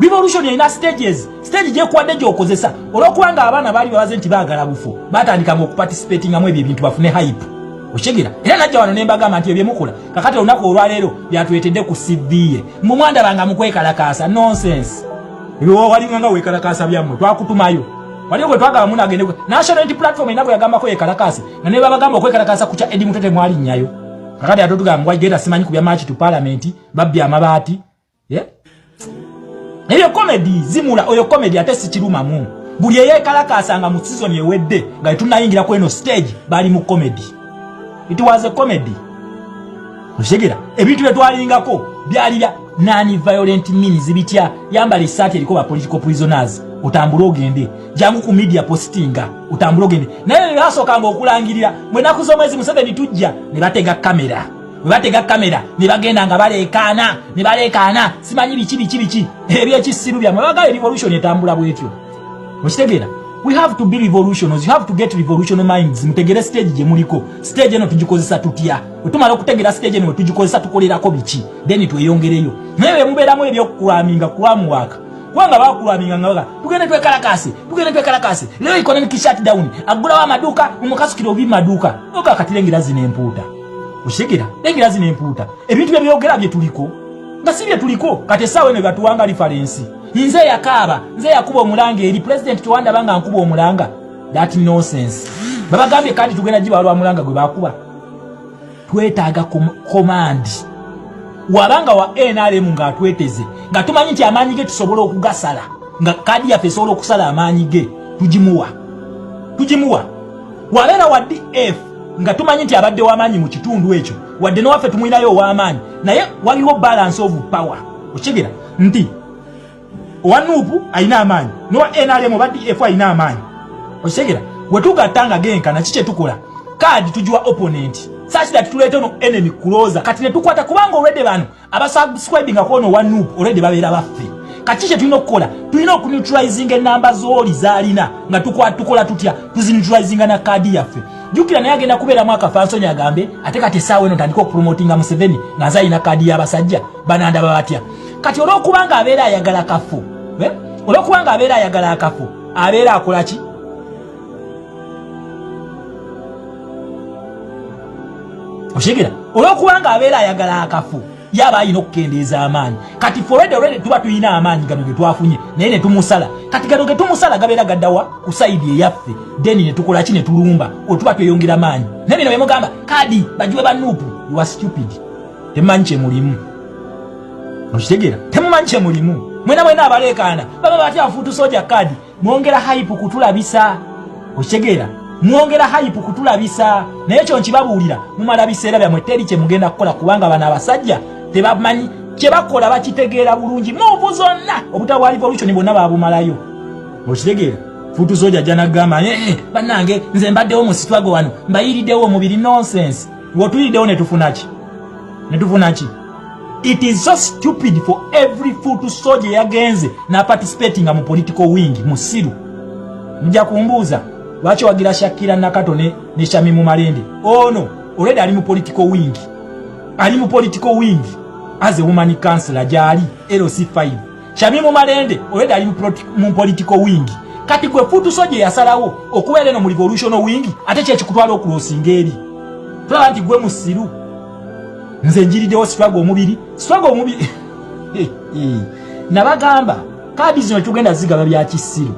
[SPEAKER 10] revolution ina stages stage je kuwadde gyokozesa olwokubanga abaana baali babaze nti baagala bufo batandika okuparticipatinga mu ebyo ebintu bafune hype okigira era najja wano nembagamba nti ebyemukola kakati olunaku olwaleero byatuletedde ku CVA mu mwanda banga mukwekalakasa nonsense ebyo walinga wekalakasa byammwe twakutumayo waliyo gwe twagala muna agende national unity platform inako yagambako yekalakasi na ne babagamba okwekalakasa kucha Edi Mutete mwali nnyayo kakati atotugamba mwagenda simanyi kubya march to parliament babbi amabaati ebyo comedy zimula oyo comedy ate si kiruma mu buli yekalakasa nga mu season ewedde nga tunayingira ku eno stage bali mu comedy. It was a comedy. Mushegera ebintu byetwalingako byali bya non-violent means bitya yambala isati eliko ba political prisoners utambula ogende jangu ku media postinga utambula ogende naye basokanga okulangirira mwe nakuzo mwezi Museveni tujja ne batega kamera ne bagenda nga balekaana simanyi bichi ebyo ekisiru bya mwaga revolution etambula bwetyo mukitegera. We have to be revolutionaries. You have to get revolutionary minds. Mutegere stage je muliko. Stage eno tujikozesa tutya. Utumala okutegera stage eno tujikozesa tukolerako bichi. Then tweyongereyo. Newe muberamu ebyo kulaminga kulamuwaka. Kwanga bakulaminga ngabaga. Tugende twekalakasi. Leo economic shutdown. Agula wa maduka, umukasukiro bi maduka. Oka katilengira zinemputa. Ushikira. Lengira zinemputa. Ebintu byogera bye tuliko. Ngasibye tuliko. Kate sawe ne batuwanga reference. Nze yakaba nze yakuba omulanga eri president Twanda banga nkuba omulanga that nonsense baba gambye kandi tugenda jiba alwa mulanga gwe bakuba twetaaga command wabanga wa NRM nga tweteze nga tumanyi nti amaanyi ge tusobola okugasala nga kadi ya fesobola okusala amaanyi ge tujimuwa wabera wa DF nga tumanyi nti abadde w'amaanyi mu kitundu ekyo wadde n'owaffe tumwinayo ow'amaanyi naye waliwo balance of power okigera nti Wanupu aina amanyi no NRM ba DF aina amanyi oshegera wetugatanga genka na chiche tukola kadi tujua opponent such that tulete no enemy closer kati ne tukwata kubanga already bano abasubscribing akono Wanupu already babera baffe kachiche tulino kukola tulino okuneutralizing enamba zoli zalina nga tukola tutya tuzineutralizing na kadi yaffe jukira naye agenda kubeera mwaka Fansoni agambe ate kati sawe no tandiko promotinga Museveni ngaza ina kadi y'abasajja bananda babatya kati olwokubanga abeera ayagala kafu olwokubanga abeera ayagala akafu abeera akola ki oshegera olwokubanga abeera ayagala akafu yaba ayina okukendeeza amaanyi kati already tuba tuyina amaanyi gano ge twafunye naye ne tumusala kati gano ge tumusala gabeera gaddawa ku saidi eyaffe then ne tukola ki ne tulumba otuba tweyongera amaanyi naye bino bemugamba kadi bajiwe banupu you are stupid temanyi kyemulimu okitegera temumanyi kyemulimu mwena abalekaana baba batya afuutu soja kadi mwongera hype kutulabisa okitegera mwongera hype kutulabisa naye kyo nkibabuulira mumala biseera byamwe teri kye mugenda kukola kubanga bana abasajja tebamanyi kye bakola bakitegeera bulungi move zonna obutawa revolution bonna babumalayo okitegera fuutu soja janagamba bannange nze mbaddewo mu sitwago wano mbayiriddewo omubiri nonsense wotuyiriddewo ne tufuna ki It is so stupid for every full soldier yagenze na participating mu political wing musiru. Nja kumbuza lwaki wagira Shakira Nakato ne Shamimu Malende. Oh no, already ali mu political wing. As a woman councillor jali LC5. Shamimu Malende already ali mu political wing. Kati kwe full soldier yasalawo okubeera no mu revolutionary wing ate kye kikutwala okulosinga eri. Tulaba nti gwe musiru. Nze njiridewo struggle omubiri nabagamba kadi zino tugenda zigaba bya kisiru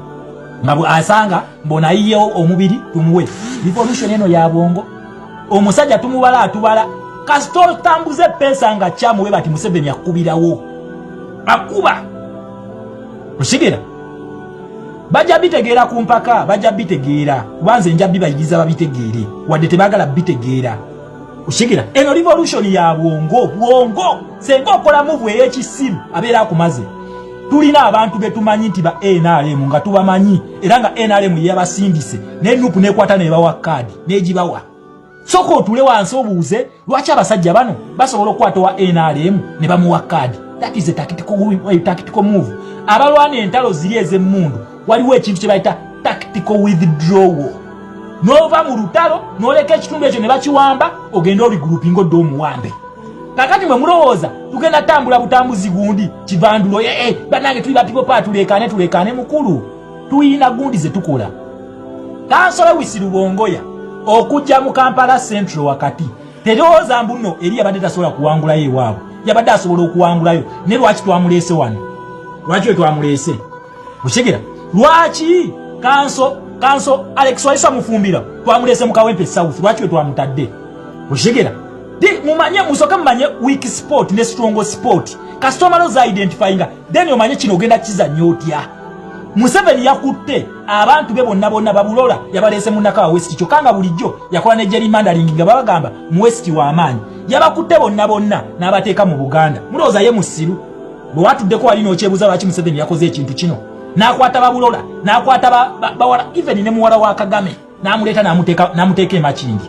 [SPEAKER 10] nga asanga mbona yiyo omubiri tumuwe revolution eno ya bongo omusajja tumubala atubala kasito tambuze pesa nga kyamuwe bati Museveni akubirawo akuba osigera bajja bitegeera ku mpaka, bajja bitegeera kubanze nja bibayiriza babitegeere wadde tebagala bitegeera. Oshikira eno revolution ya bwongo senga okola move ey'ekisimu abeera akumaze. Tulina abantu betumanyi nti ba NRM nga tubamanyi era nga NRM yabasindise n'ennupu nekwata ne bawa kadi n'egibawa. Soko otule wansi obuuze lwaki abasajja bano basobola okukwata wa NRM ne bamuwa kadi. That is a tactical move. Abalwana entalo ziri ez'emmundu waliwo ekintu kye bayita tactical withdrawal. Nova mu lutalo n'oleka ekitundu ekyo ne bakiwamba ogenda obigroupinga odde omuwambe. Kakati mwe mulowooza tugenda tambula butambuzi gundi kivandulo banange tuli batipo pa tulekane mukulu. Tuyina gundi ze tukola. Kansala Wisi Rubongoya okujja mu Kampala Central wakati terowooza mbuno eri yabadde tasobola kuwangulayo ewaabwe. Yabadde asobola okuwangulayo ne lwaki twamuleese wano. Lwaki twamuleese? Oshegera lwaki kanso Alex Waisa Mufumbira twamuleese mu Kawempe South lwaki twamutadde? Oshegera mumanye musoke mumanye weak sport ne strong sport customer knows identifying then omanye kino ogenda kizannya otya. Museveni yakutte abantu be bonna babulola yabalese munaka wa West kyokanga bulijjo yakola ne gerrymandering nga babagamba mu West wa amaanyi yabakutte bonna n'abateeka mu Buganda. Mulowooza ye musiru bwe watuddeko wali n'okyebuza lwaki Museveni yakoze ekintu kino n'akwata babulola n'akwata bawala even ne muwala wa Kagame n'amuleeta n'amuteeka emakindi.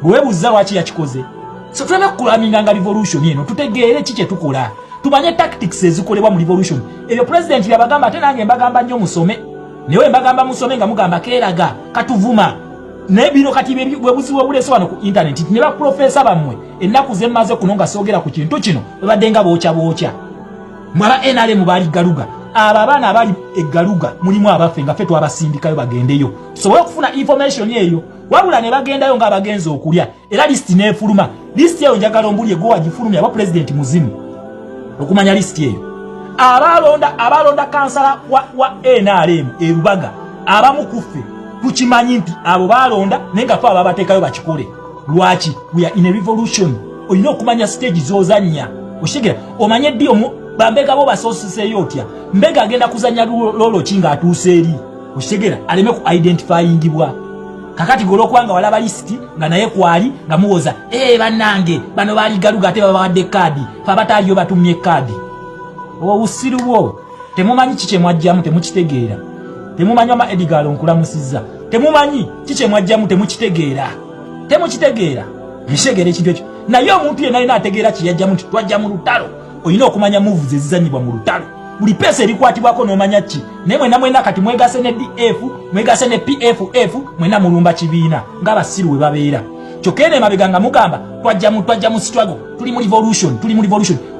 [SPEAKER 10] Bwewebuuza lwaki yakikoze. So tuleme kukulaminga nga revolution eno tutegeere kiki tukola. Tumanye tactics ezikolebwa mu revolution. Ebyo president yabagamba ate nange mbagamba nnyo musome. Newe mbagamba musome nga mugamba keeraga katuvuma. Nebino kati bwebuzibu obulese wano ku internet ne ba professor bamwe ennaku zemaze kunonga soogera ku kintu kino babadde nga bookya. Mwaba NRM bali galuga. Aba abaana abali eggaluga mulimu abafe nga ffe twabasindikayo bagendeyo. Tusobole okufuna information eyo. Wabula ne bagendayo nga abagenza okulya. Era list neefuluma. List eyo njagala ombulye go wagifulumya aba president muzimu. Okumanya list eyo. Abalonda kansala wa NRM erubaga. Abamu kuffe tukimanyi nti abo balonda nenga fa ababateekayo bakikole. Lwaki? We are in a revolution. Olina okumanya stage zozanya. Oshigera omanye ddi bambega bo basosiseyo otya. Mbega agenda kuzanya lolo kinga atuuse eri. Oshigera aleme ku identifyingibwa. Kakati golo kwanga walaba listi nga naye kwali nga muwoza bannange bano bali galuga ate babawadde kadi fa bataliyo batumye kadi. Obusiru bwo temumanyi kiche mwajjamu temukitegeera. Temumanyi ama Edgar nkulamusizza. Temumanyi kiche mwajjamu temukitegeera. Nshegere ekintu ekyo. Naye omuntu yenna alina ategeera kiyajjamu twajja mu lutalo. Olina okumanya moves ezizanyibwa mu lutalo. Buli pesa erikwatibwako n'omanya ki. Naye mwena kati mwegase ne DF, mwegase ne PFF, mwena mulumba kibiina ng'abasiru we babeera. Kyokene mabega nga mugamba twajja mu struggle. Tuli mu revolution.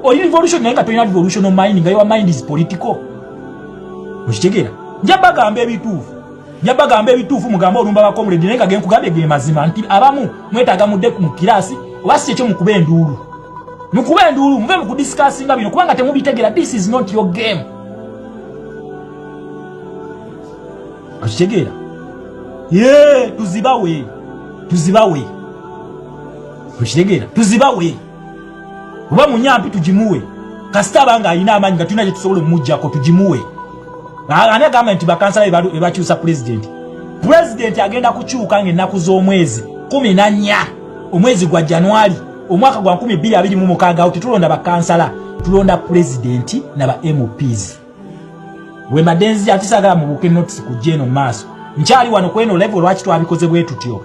[SPEAKER 10] Oli revolution naye nga tolina revolution of mind nga your mind is political. Okitegeera? Njabagamba ebituufu mugamba olumba ba comrade naye nga genkugambye ge mazima nti abamu mwetaaga mudde mu kirasi oba si ekyo mukuba enduulu. Muve mu kudiscussinga bino kubanga temubitegeera. This is not your game. Okitegeera? Tuzibawe. Okitegeera? Tuzibawe. Oba munyampi tugimuwe. Kasita abanga alina amaanyi nga tulina kye tusobola omujjako tugimuwe. Ani agamba nti bakansala ebakyusa president. President agenda kukyuka ng'ennaku z'omwezi 14 omwezi gwa January omwaka gwa 2026 awo tetulonda bakansala tulonda president n'aba MPs. Bwe madenzi atisagala mu buke notice ku jeno maaso nkyali wano kweno level lwaki twabikoze bwe tutyo.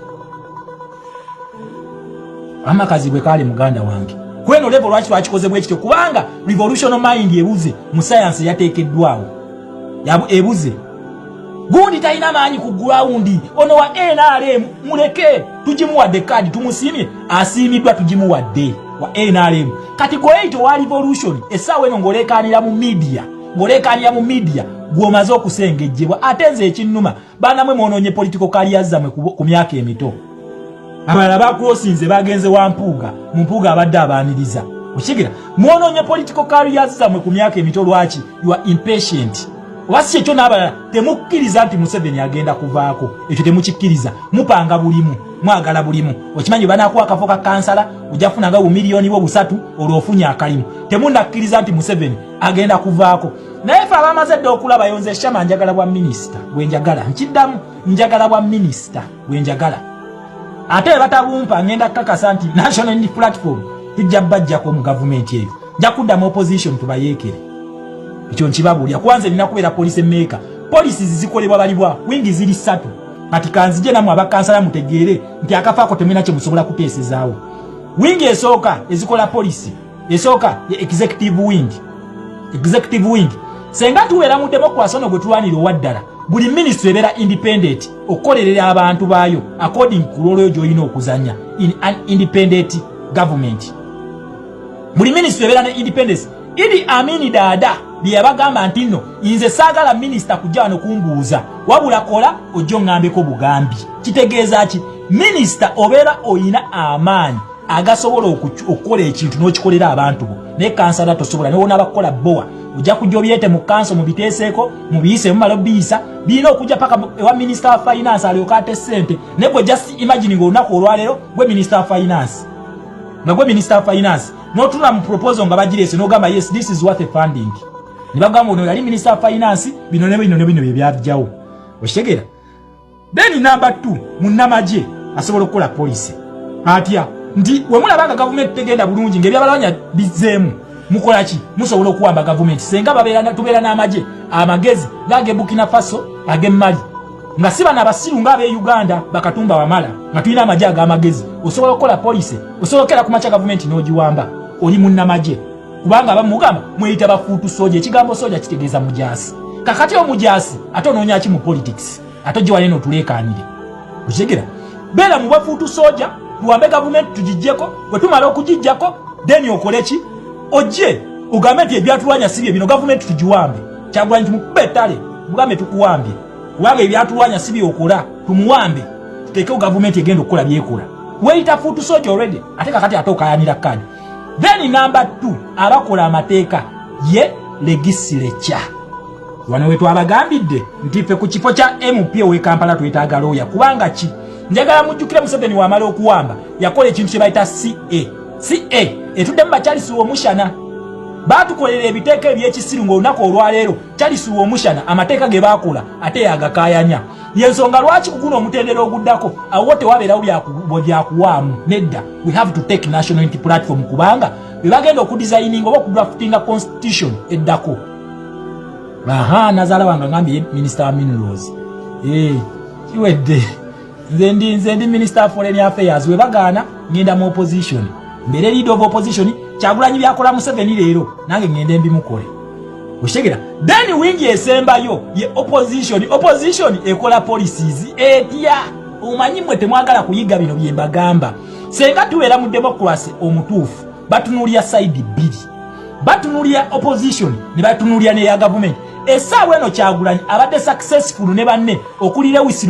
[SPEAKER 10] Amakazi bwe kale muganda wange kweno level lwaki twakikoze bwe kityo kubanga revolution mind ebuze mu science yateekeddwawo ebuze. Gundi talina maanyi ku ground ono wa NRM muleke tugimuwadde kadi tumusiimye asiimiddwa tugimuwadde wa NRM. Kati goeito wa revolution essaawa eno ng'oleekaanira mu media gw'omaze okusengejjebwa ate nze ekinnuma baana mwe mwonoonye political careers zammwe ku myaka emito. Abalala bakulosinze bagenze wa mu mpuuga abadde abaaniriza. Okigira mwonoonye political careers zammwe ku myaka emito lwaki? You are impatient. Wasi ekyo n'abalala temukkiriza nti Museveni agenda kuvaako. Ekyo temukikkiriza. Mupanga bulimu, mwagala bulimu. Okimanyi banaakuwa akafo ka kansala ojja funa nga $1 million olwo ofunye akalimu. Temunnakkiriza nti Museveni agenda kuvaako. naye fe abamaze dde okulaba yonze Shama njagala bwa minisita bwenjagala nkiddamu njagala bwa minisita bwenjagala ate batabumpa ngenda kakasa nti national unity platform tujja bajjako mu gavumenti eyo nja kuddamu opposition tubayeekere ekyo nkibabulya kwanza nina kubeera police maker policies zikolebwa balibwa wingi ziri 3 kati kanzije namwe abakansala mutegeere nti akafaako temina kye musobola kuteesezaawo wingi esooka ezikola policy esooka ya executive wing senga tubeera mu democracy ono gwe tulwanira owaddala buli ministry ebeera independent okukolerera abantu baayo according ku lolo gy'olina okuzanya in an independent government buli ministry ebeera ne independence Idi Amini Dada byabagamba nti nno nze saagala minister kujja wano kumbuuza wabula kola ojjo ngambeko bugambi kitegeeza ki minister obeera oyina amaanyi agasobola okukola ekintu n'okikolera abantu bo ne kansala tosobola newona abakola boa ojja kujja obyete mu kanso mu biteeseeko mu biyise mu malobiyisa birina okujja paka ewa minister of finance alyoka ate ssente ne gwe just imagine ng'olunaku olwaleero gwe minister of finance nga gwe minister of finance n'otula mu proposal nga bagireese n'ogamba yes this is what a funding ne bagamba ono yali minister of finance bino ne bino bye byajjawo okitegeera then number 2 munnamagye asobola okukola policy atya nti we mulabanga government tegenda bulungi ng'ebyabalawanya bizeemu mukola ki musobola okuwamba government senga tubeera n'amagye amagezi gage Burkina Faso age Mali nga siba n'abasiru ng'abe Uganda bakatumba wamala nga tulina amagye ag'amagezi osobola okukola policy osobola okera ku macha government n'ogiwamba oli munnamagye kubanga abamugamba mweyita bafuutu soja ekigambo soja kitegeeza mujaasi kakati omujaasi ate onoonya ki mu politics ate gye wanene otuleekaanire okitegeera beera mu bafuutu soja tuwambe gavumenti tugijjeko bwe tumala okugijjako then okole ki ojje ugambe nti ebyatulwanya si bye bino gavumenti tugiwambe Kyagulanyi tumukube ettale mugambe tukuwambye kubanga ebyatulwanya si byokola tumuwambe tuteekeo gavumenti egenda okukola byekola weyita fuutu soja already ate kakati ate okayanira kadi then number 2 abakola amateeka ye legislature wano we twabagambidde nti ffe ku kifo kya MP ow'e Kampala twetaaga looya kubanga ki njagala mujjukire Museveni wamala okuwamba yakola ekintu kye bayita CA etuddemu bakyalisi omushana baatukolera ebiteeka eby'ekisiru ng'olunaku olwaleero kyalisi omushana amateeka ge baakola ate yagakaayanya yensonga lwaki kuguno omutendera oguddako awo tewabeerawo byakuwaamu nedda we have to take national unity platform kubanga bwe bagenda okudesigning oba okudraftinga constitution eddako nazaala wange ngambye minister wa minerals kiwedde nze ndi minister of foreign affairs we bagaana ngenda mu opposition mbere leader of opposition Kyagulanyi byakola Museveni leero nange ngende mbimukole okitegeera then wingi esembayo ye opposition ekola policies etya omanyi mwe temwagala kuyiga bino bye mbagamba senga tubeera mu democracy omutuufu batunulya side bbiri batunulya opposition ne batunulya ne ya government essaawa eno Kyagulanyi abadde successful ne banne okuli Lewis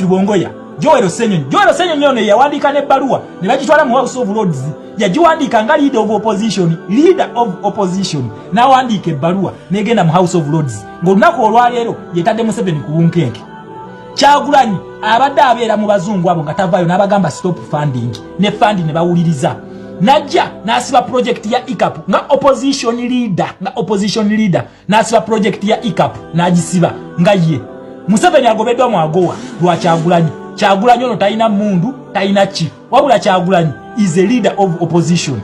[SPEAKER 10] Lubongoya Joel Senyonyi ono yawandiika n'ebbaluwa ne bagitwala mu House of Lords yagiwandiika nga leader of opposition n'awandiika ebbaluwa n'egenda mu House of Lords ng'olunaku olwaleero yetadde Museveni ku bunkenke Kyagulanyi abadde abeera mu bazungu abo nga tavaayo n'abagamba stop funding ne fund ne bawuliriza najja n'asiba project ya ICAP nga opposition leader n'asiba project ya ICAP n'agisiba nga ye Museveni agobeddwa mu agowa lwa Kyagulanyi ono talina mundu talina ki wabula Kyagulanyi is a leader of opposition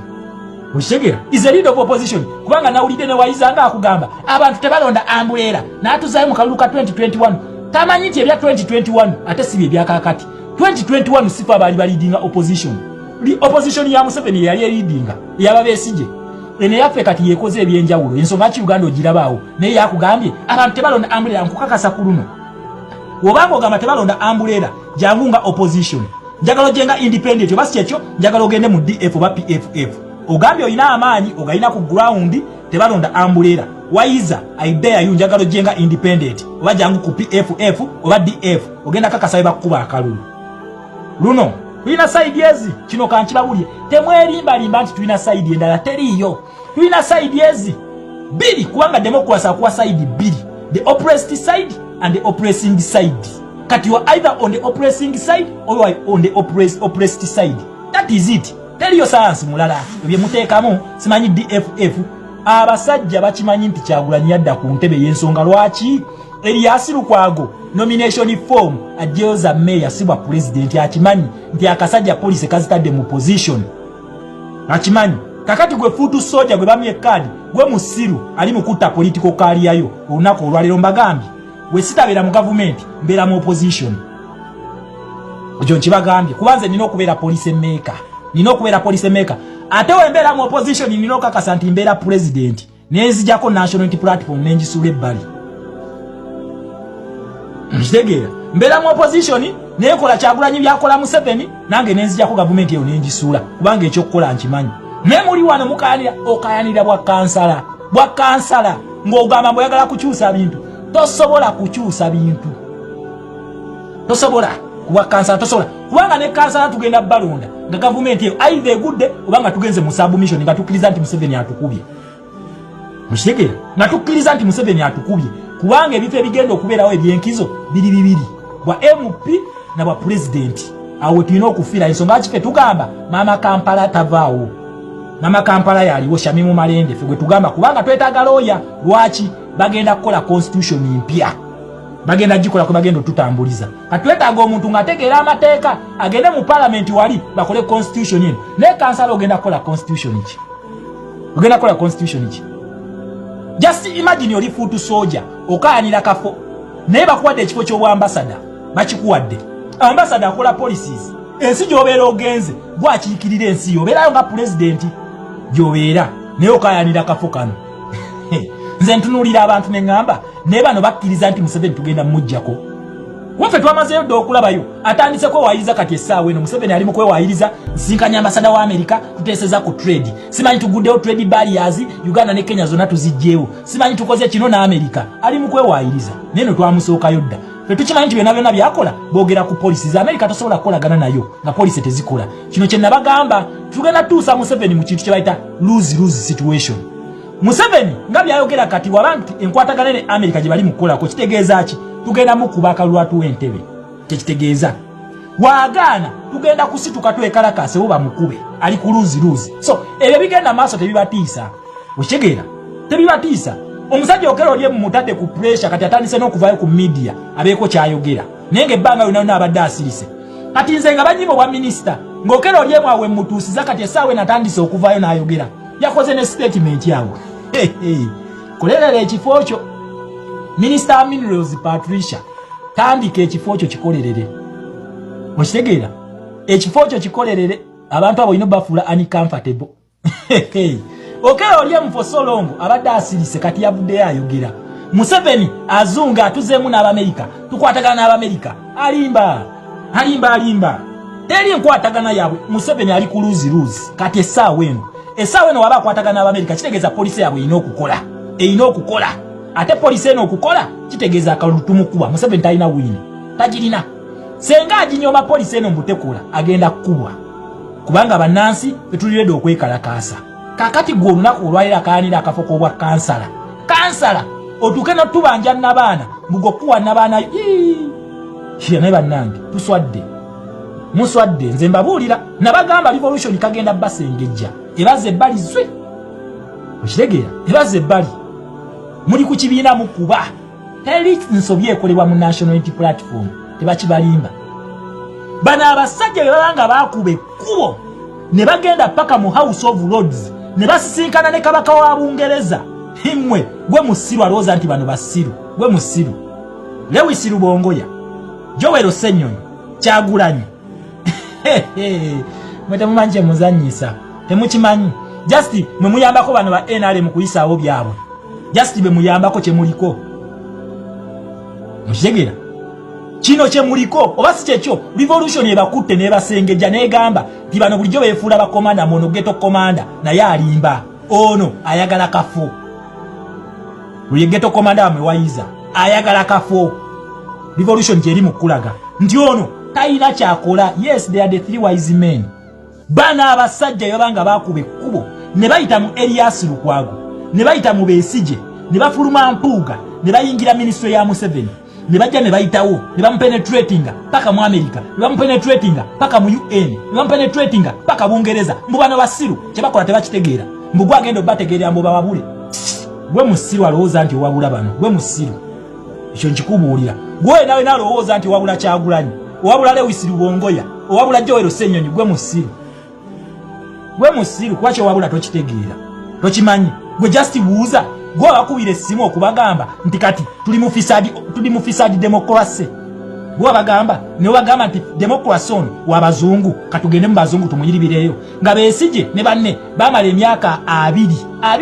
[SPEAKER 10] okitegeera is a leader of opposition kubanga nawulidde ne wayiza nga akugamba abantu tebalonda ambuleera n'atuzaayo mu kalulu ka 2021 tamanyi nti ebya 2021 ate si bye byakakati 2021 sifa baali balidinga opposition ya Museveni yali leadinga yaba Besigye ene yaffe kati yekoze ebyenjawulo ensonga ki Uganda ogirabaawo naye yakugambye abantu tebalonda ambuleera nkukakasa ku luno wobanga ogamba tebalonda ambuleera jangu nga opposition njagala ojenga independent oba si kyekyo njagala ogende mu DF oba PFF ogambye olina amaanyi ogayina ku ground tebalonda ambuleera wayiza idea yu njagala ojenga independent oba jangu ku PFF oba DF ogenda kakasabe bakuba akalulu luno tulina side ezi kino kankibabulye temwerimbalimba nti tulina side endala teriyo tulina side ezi biri kubanga democracy akuwa side biri the oppressed side and the oppressing side. Kati you are either on the oppressing side or you are on the oppressed side. That is it. Tell your science mulala. Ebye muteekamu simanyi DFF abasajja bakimanyi nti Kyagulanyi yadda ku ntebe y'ensonga lwaki Erias Lukwago nomination form ajyoza meya sibwa president akimanyi nti akasajja police kazitadde mu position akimanyi kakati gwe futu soja gwe bamye kadi gwe musiru ali mukutta political career yo olunako olwalero mbagambi we sitabera mu government mbera mu opposition ojo nkibagambye kubanze nina okubeera police maker ate wembera mu opposition nina okakasa nti mbeera president nenzijako national unity platform nenjisula ebbali mkitegera mbeera mu opposition nekola Kyagulanyi byakola mu 7 nange nenzijako government eyo nenjisula kubanga ekyokukola nkimanyi nemuli wano mukayanira okayanira bwa kansala ng'ogamba mbweyagala kukyusa bintu tosobola kukyusa bintu tosobola kuba kansala tosobola kubanga ne kansala tugenda balonda nga government eyo either egudde obanga tugenze mu submission nga tukkiriza nti Museveni atukubye mukitegera nga tukkiriza nti Museveni atukubye kubanga ebifo ebigenda okubeerawo ebyenkizo biri bibiri bwa MP na bwa president awo tulina okufiira ensonga akife tugamba mama Kampala tavaawo mama Kampala yaliwo Shamimu Malende fwe tugamba kubanga twetaaga lawyer lwaki bagenda kukola constitution mpya bagenda gikola ko bagenda tutambuliza katwetaaga omuntu ngategeera amateeka agende mu parliament wali bakole constitution eno ne kansala ogenda kukola constitution ki just imagine oli futu soja okayanira kafo naye bakuwadde ekifo ky'obwambasada bakikuwadde ambasada akola policies ensi gy'obeera ogenze bwakiikirira ensi yobeerayo nga president gy'obeera naye okayanira kafo kano nze ntunuulira abantu ne ngamba naye bano bakkiriza nti Museveni tugenda mujjako waffe twamazeyo dda okulabayo atandise kwewayiriza kati essaawa eno Museveni ali mu kwewayiriza nsinkanya ambasada wa Amerika tuteeseza ku trade simanyi tuguddewo trade barriers Uganda ne Kenya zonna tuzijjeewo simanyi tukoze kino na Amerika ali mu kwewayiriza neno twamusookayo dda ffe tukimanyi nti byonna byakola boogera ku poliisi za Amerika tosobola kukolagana nayo nga poliisi tezikola kino kye nabagamba tugenda tuusa Museveni mu kintu kye bayita lose situation Museveni nga byayogera kati wabantu enkwatagana ne Amerika gye bali mu kukolako kitegeeza ki tugenda mukuba akalwatu w'entebe kitegeeza waagaana tugenda kusituka twekalakase oba mukube ali ku lose so ebyo bigenda maaso tebibatiisa okitegeera tebibatiisa omusajja okero lye mutadde ku pressure kati atandise n'okuvaayo ku media abeeko kyayogera naye ng'ebbanga yonna abadde asirise kati nze nga banyima obwa minisita ng'okero lyemu awe mutuusiza kati essaawa natandise okuvaayo n'ayogera yakoze ne statement yawe kolerera ekifo kyo Minister of Minerals Patricia tandika ekifo kyo kikolerere okitegeera ekifo kyo kikolerere abantu abo ino bafuula uncomfortable okero olyemu for so long abadde asirise kati yavuddeyo ayogera Museveni azunga atuzeemu n'Abamerika tukwatagana n'Abamerika alimba teri nkwatagana yaabwe Museveni ali ku lose kati essaawa eno waba akwatagana n'Abamerika kitegeeza poliisi yaabwe erina okukola ate poliisi eno okukola kitegeeza akalutumukuba Museveni talina wini tagirina senga aginyoma poliisi eno mbutekola agenda kukubwa kubanga bannansi betulirede okwekalakaasa kakati gwe olunaku olwalira akayanira akafo k'obwa kansala otuuke n'otubanja n'abaana mbugokuwa n'abaana naye bannange muswadde nze mbabuulira nabagamba revolution kagenda basengejja ebaze ebbali zwe okitegeera ebaze ebbali muli ku kibiina mukuba teri nsobye ekolebwa mu national unity platform tebakibalimba bano abasajja bwe babanga baakuba ekkubo ne bagenda paka mu House of Lords ne basisinkana ne kabaka wa Bungereza himwe gwe musiru alowooza nti bano basiru gwe musiru Lewis Rubongoya Joel Ssenyonyi Kyagulanyi mwetemumanyi kyemuzanyisa temukimanyi just mwe muyambako bano ba NRM kuyisaawo byabwe just be muyambako kyemuliko mukitegeera kino kyemuliko oba si kyekyo revolution ebakutte n'ebasengejja n'egamba nti bano bulijjo beefuula bakomanda mono geto komanda naye alimba ono ayagala kafo buli geto komanda bamwewayiza ayagala kafo revolution gyeri mu kulaga nti ono tayina kyakola. Yes, they are the three wise men. Bana abasajja yabanga bakuba ekkubo ne bayita mu Erias Lukwago ne bayita mu Besigye ne bafuluma Mpuuga ne bayingira ministry ya Museveni ne bajja ne bayitawo ne bamupenetratinga paka mu America ne bamupenetratinga paka mu UN ne bamupenetratinga paka Bungereza. Mbu bano basiru kye bakola tebakitegeera mbu gwagenda obategeera mbu bababule gwe musiru alowooza nti owabula bano gwe musiru ekyo nkikubuulira gwe nawe nalowooza nti owabula Kyagulanyi owabula Lewis Lubongoya owabula Joel Ssenyonyi gwe musiru kwaki owabula tokitegeera tokimanyi gwe just buuza gwe wakubira essimu okubagamba nti kati tuli mu fisadi democracy gwe bagamba ne bagamba nti democracy ono wabazungu katugende mu bazungu tumuyiribireyo nga Besigye ne banne bamala emyaka 2